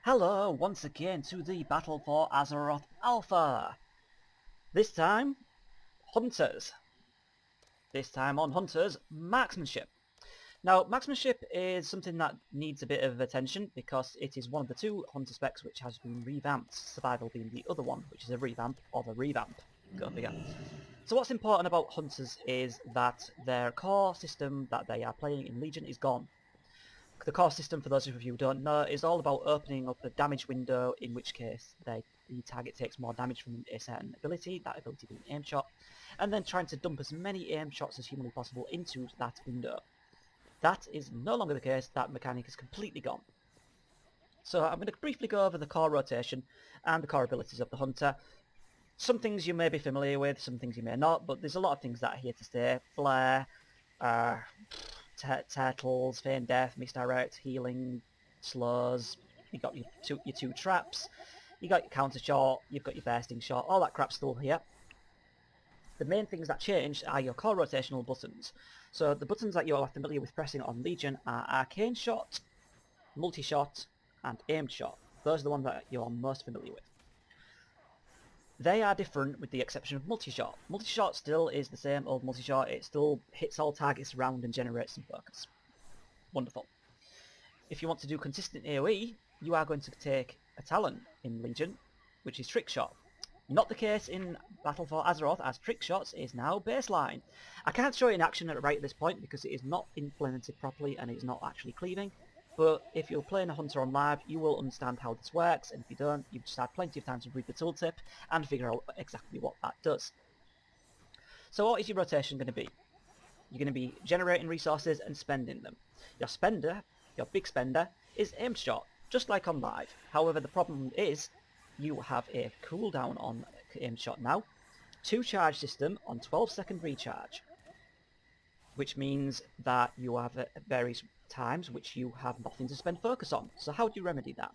Hello once again to the Battle for Azeroth Alpha. This time, Hunters. This time on Hunters, Marksmanship. Now, Marksmanship is something that needs a bit of attention because it is one of the two Hunter specs which has been revamped, Survival being the other one, which is a revamp of a revamp. Go figure. So what's important about Hunters is that their core system that they are playing in Legion is gone. The core system, for those of you who don't know, is all about opening up a damage window, in which case the target takes more damage from a certain ability, that ability being aim shot, and then trying to dump as many aim shots as humanly possible into that window. That is no longer the case, that mechanic is completely gone. So I'm going to briefly go over the core rotation and the core abilities of the Hunter. Some things you may be familiar with, some things you may not, but there's a lot of things that are here to stay. Flare, turtles, feign death, misdirect, healing, slows. You got your two traps. You got your counter shot. You've got your bursting shot. All that crap's still here. The main things that changed are your core rotational buttons. So the buttons that you are familiar with pressing on Legion are Arcane Shot, Multi-Shot, and Aimed Shot. Those are the ones that you're most familiar with. They are different with the exception of Multi-Shot. Multi-Shot still is the same old Multi-Shot. It still hits all targets around and generates some focus. Wonderful. If you want to do consistent AoE, you are going to take a talent in Legion, which is Trick Shot. Not the case in Battle for Azeroth, as Trick Shots is now baseline. I can't show it in action right at this point because it is not implemented properly and it is not actually cleaving. But if you're playing a Hunter on live, you will understand how this works, and if you don't, you've just had plenty of time to read the tooltip and figure out exactly what that does. So what is your rotation going to be? You're going to be generating resources and spending them. Your spender, your big spender, is aimed shot, just like on live. However, the problem is you have a cooldown on aimed shot now, 2 charge system on 12-second recharge, which means that you have various times which you have nothing to spend focus on. So how do you remedy that?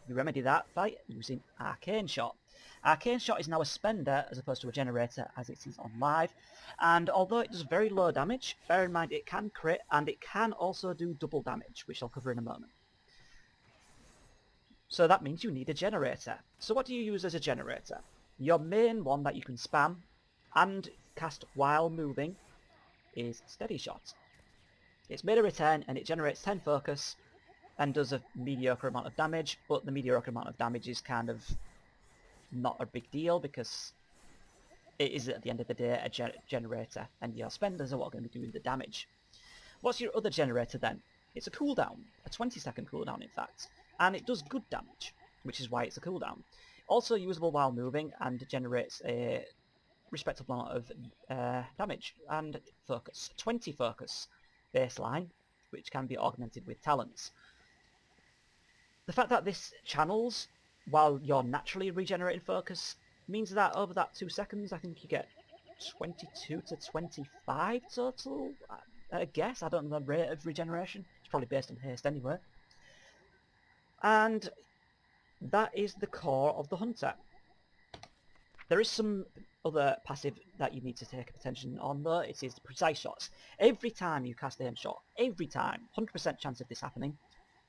You remedy that by using Arcane Shot. Arcane Shot is now a spender as opposed to a generator as it is on live, and although it does very low damage, bear in mind it can crit and it can also do double damage, which I'll cover in a moment. So that means you need a generator. So what do you use as a generator? Your main one that you can spam and cast while moving is Steady Shot. It's made a return and it generates 10 focus and does a mediocre amount of damage, but the mediocre amount of damage is kind of not a big deal because it is at the end of the day a generator and your spenders are what are going to be doing the damage. What's your other generator then? It's a cooldown, a 20-second cooldown in fact, and it does good damage, which is why it's a cooldown. Also usable while moving and generates a respectable amount of damage and focus. 20 focus baseline, which can be augmented with talents. The fact that this channels while you're naturally regenerating focus means that over that 2 seconds I think you get 22 to 25 total, I guess. I don't know the rate of regeneration. It's probably based on haste anyway. And that is the core of the Hunter. There is some other passive that you need to take attention on though. It is the precise shots. Every time you cast aim shot, every time, 100% chance of this happening,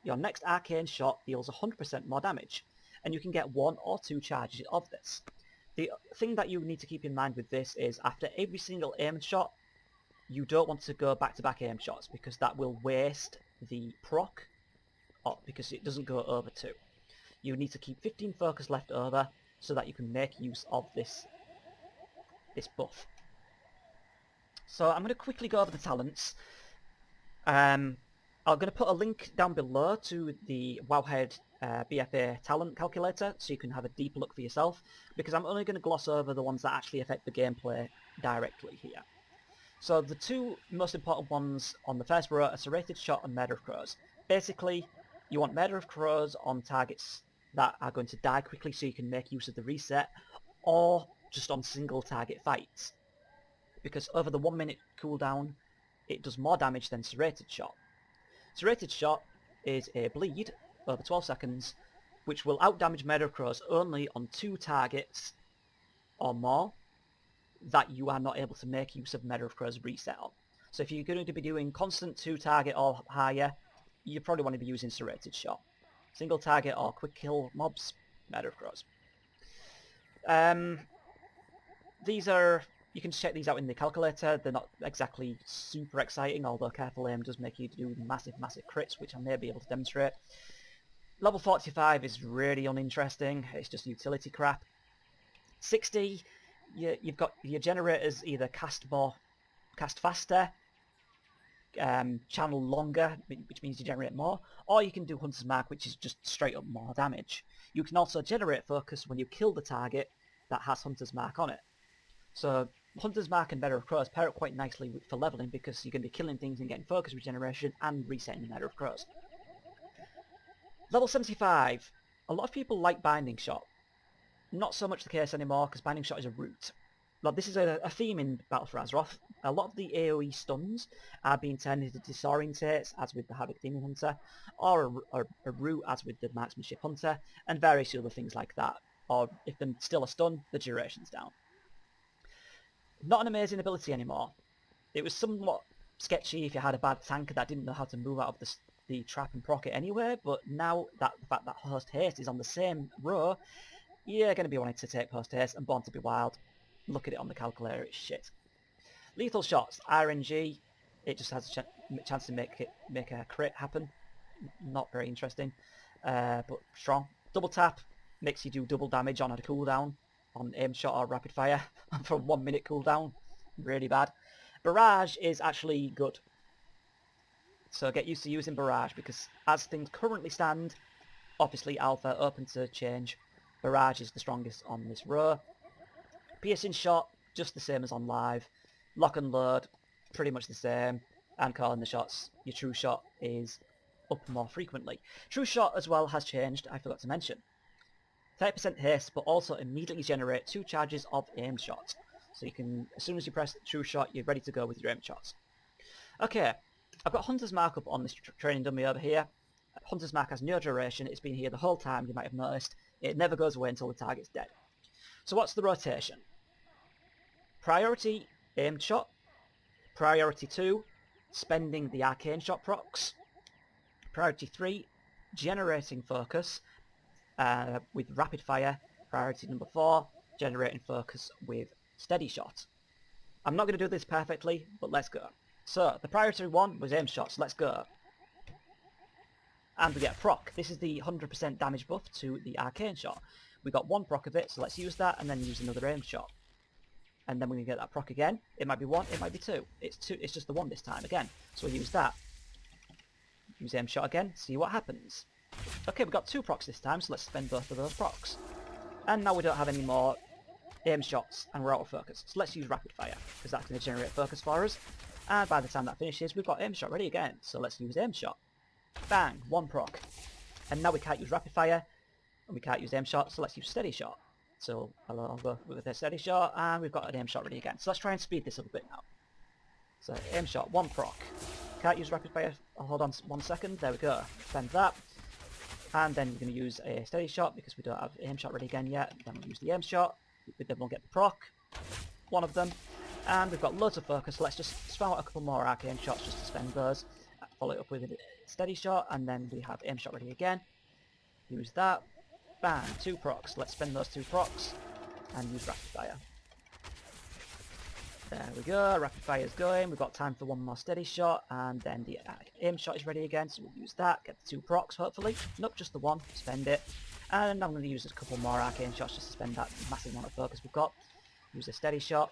your next arcane shot deals 100% more damage, and you can get 1 or 2 charges of this. The thing that you need to keep in mind with this is after every single aim shot, you don't want to go back-to-back aim shots because that will waste the proc, because it doesn't go over 2. You need to keep 15 focus left over so that you can make use of this buff. So I'm going to quickly go over the talents. I'm going to put a link down below to the Wowhead BFA talent calculator so you can have a deeper look for yourself, because I'm only going to gloss over the ones that actually affect the gameplay directly here. So the two most important ones on the first row are Serrated Shot and Murder of Crows. Basically, you want Murder of Crows on targets that are going to die quickly so you can make use of the reset, or just on single target fights, because over the 1 minute cooldown it does more damage than Serrated Shot. Serrated Shot is a bleed over 12 seconds which will outdamage Murder of Crows only on 2 targets or more that you are not able to make use of Murder of Crows reset on. So if you're going to be doing constant 2 target or higher, you probably want to be using Serrated Shot. Single target or quick kill mobs, murder of crows. These are, you can check these out in the calculator. They're not exactly super exciting, although careful aim does make you do massive crits, which I may be able to demonstrate. Level 45 is really uninteresting. It's just utility crap. 60, you've got your generators either cast faster, channel longer, which means you generate more, or you can do Hunter's Mark, which is just straight up more damage. You can also generate focus when you kill the target that has Hunter's Mark on it. So Hunter's Mark and Murder of Crows pair up quite nicely for leveling, because you're going to be killing things and getting focus regeneration and resetting the Murder of Crows. Level 75. A lot of people like Binding Shot. Not so much the case anymore, because Binding Shot is a root. Like, this is a theme in Battle for Azeroth. A lot of the AoE stuns are being turned into disorientates, as with the Havoc Demon Hunter, or a root, as with the Marksmanship Hunter, and various other things like that. Or if they're still a stun, the duration's down. Not an amazing ability anymore. It was somewhat sketchy if you had a bad tank that didn't know how to move out of the trap and proc it anyway, but now that the fact that Host Haste is on the same row, you're going to be wanting to take Host Haste and Born to be Wild. Look at it on the calculator, it's shit. Lethal Shots, RNG, it just has a chance to make a crit happen. Not very interesting, but strong. Double Tap makes you do double damage on a cooldown, on aim shot or rapid fire, for a 1 minute cooldown. Really bad. Barrage is actually good. So get used to using Barrage, because as things currently stand, obviously Alpha open to change, Barrage is the strongest on this row. Piercing Shot, just the same as on live. Lock and Load, pretty much the same. And calling the shots, your True Shot is up more frequently. True Shot as well has changed, I forgot to mention. 30% haste, but also immediately generate 2 charges of aim shots. So you can, as soon as you press True Shot, you're ready to go with your aim shots. Okay, I've got Hunter's Mark up on this training dummy over here. Hunter's Mark has no duration, it's been here the whole time, you might have noticed. It never goes away until the target's dead. So what's the rotation? Priority, aimed shot. Priority 2, spending the arcane shot procs. Priority 3, generating focus with rapid fire. Priority number 4, generating focus with steady shot. I'm not going to do this perfectly, but let's go. So, the priority 1 was aim shots, let's go. And we get a proc. This is the 100% damage buff to the arcane shot. We got 1 proc of it, so let's use that and then use another aim shot. And then we're going to get that proc again. It might be 1, it might be 2. It's just the 1 this time again. So we'll use that. Use aim shot again, see what happens. Okay, we've got 2 procs this time, so let's spend both of those procs. And now we don't have any more aim shots and we're out of focus. So let's use rapid fire, because that's going to generate focus for us. And by the time that finishes, we've got aim shot ready again. So let's use aim shot. Bang, 1 proc. And now we can't use rapid fire, and we can't use aim shot, so let's use steady shot. So I'll go with a steady shot, and we've got an aim shot ready again. So let's try and speed this up a bit now. So aim shot, 1 proc. Can't use rapid fire. I'll hold on 1 second. There we go. Spend that. And then we're going to use a steady shot because we don't have aim shot ready again yet. Then we'll use the aim shot. Then we'll get the proc. 1 of them. And we've got loads of focus. So let's just spam out a couple more arcane shots just to spend those. Follow it up with a steady shot. And then we have aim shot ready again. Use that. Bang. 2 procs. Let's spend those 2 procs. And use rapid fire. There we go, rapid fire is going, we've got time for 1 more steady shot, and then the aim shot is ready again, so we'll use that, get the 2 procs hopefully, nope, just the 1, spend it, and I'm going to use a couple more arcane shots just to spend that massive amount of focus we've got, use a steady shot,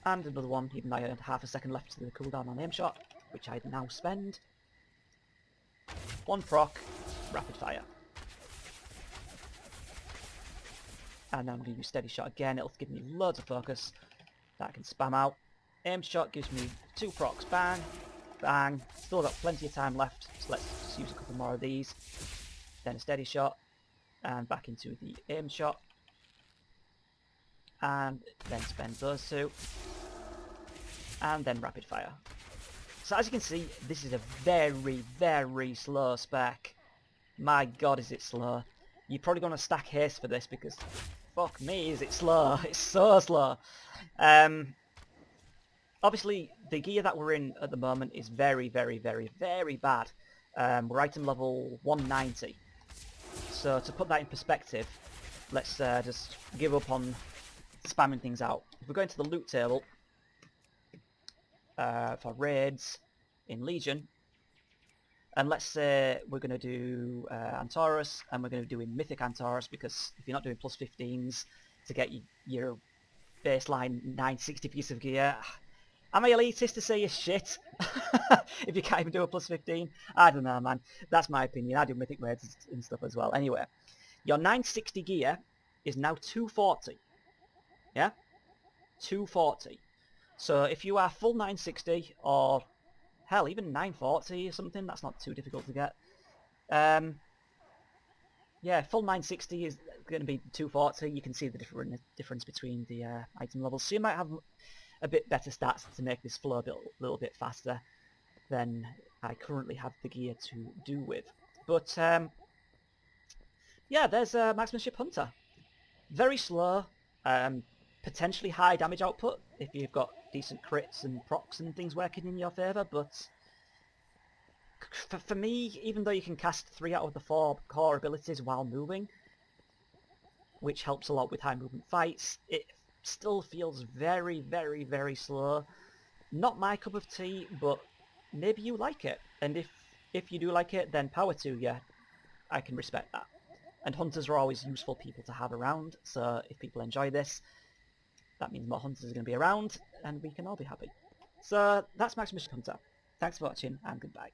and another 1, even though I had half a second left to the cooldown on aim shot, which I now spend, 1 proc, rapid fire. And then I'm going to use steady shot again, it'll give me loads of focus that I can spam out. Aim shot gives me 2 procs, bang, bang, still got plenty of time left, so let's just use a couple more of these. Then a steady shot, and back into the aim shot, and then spend those 2, and then rapid fire. So as you can see, this is a very, very slow spec. My god, is it slow. You're probably going to stack haste for this because fuck me, is it slow. It's so slow. Obviously, the gear that we're in at the moment is very, very, very, very bad. We're item level 190. So to put that in perspective, let's just give up on spamming things out. If we go into the loot table for raids in Legion, and let's say we're going to do Antaurus, and we're going to do in Mythic Antaurus, because if you're not doing plus 15s to get your baseline 960 piece of gear, am I elitist to say you're shit if you can't even do a plus 15? I don't know, man. That's my opinion. I do Mythic raids and stuff as well. Anyway, your 960 gear is now 240. Yeah? 240. So if you are full 960, or hell, even 940 or something, that's not too difficult to get. Yeah, full 960 is going to be 240. You can see the difference between the item levels. So you might have a bit better stats to make this flow a little bit faster than I currently have the gear to do with. But yeah, there's a Marksmanship Hunter. Very slow, potentially high damage output if you've got decent crits and procs and things working in your favour, but for me, even though you can cast 3 out of the 4 core abilities while moving, which helps a lot with high movement fights, it still feels very, very, very slow. Not my cup of tea, but maybe you like it. And if you do like it, then power to you. I can respect that. And hunters are always useful people to have around, so if people enjoy this, that means more hunters are going to be around, and we can all be happy. So that's Marksmanship Hunter. Thanks for watching, and goodbye.